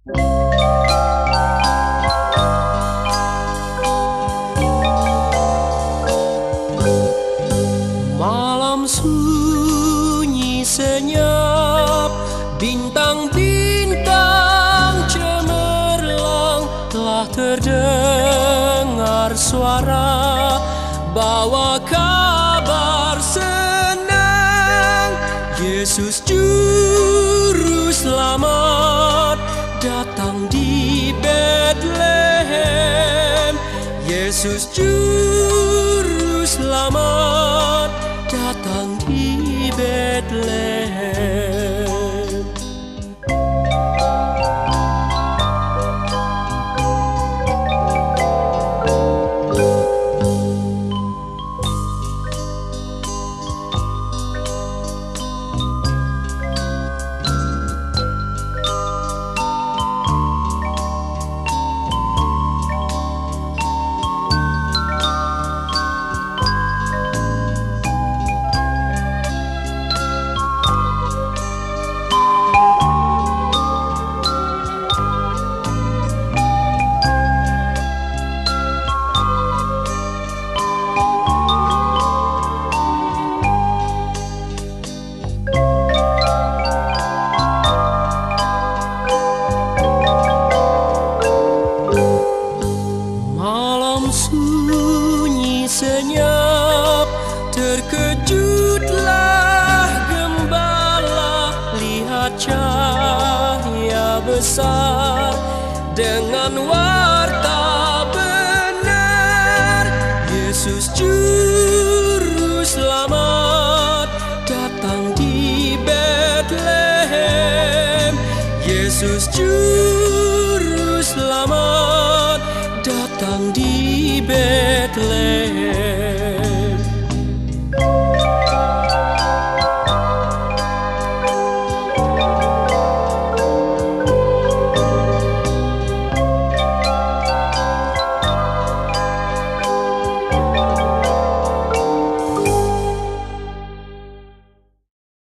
Malam sunyi senyap, bintang-bintang cemerlang, telah terdengar suara bawa kabar senang. Yesus Juru Selamat datang di Betlehem. Yesus Juru Selamat datang di Betlehem. Sunyi senyap, terkejutlah gembala, lihat cahaya besar dengan warta benar. Yesus Juru Selamat datang di Betlehem. Yesus Juru Selamat datang di Betlehem.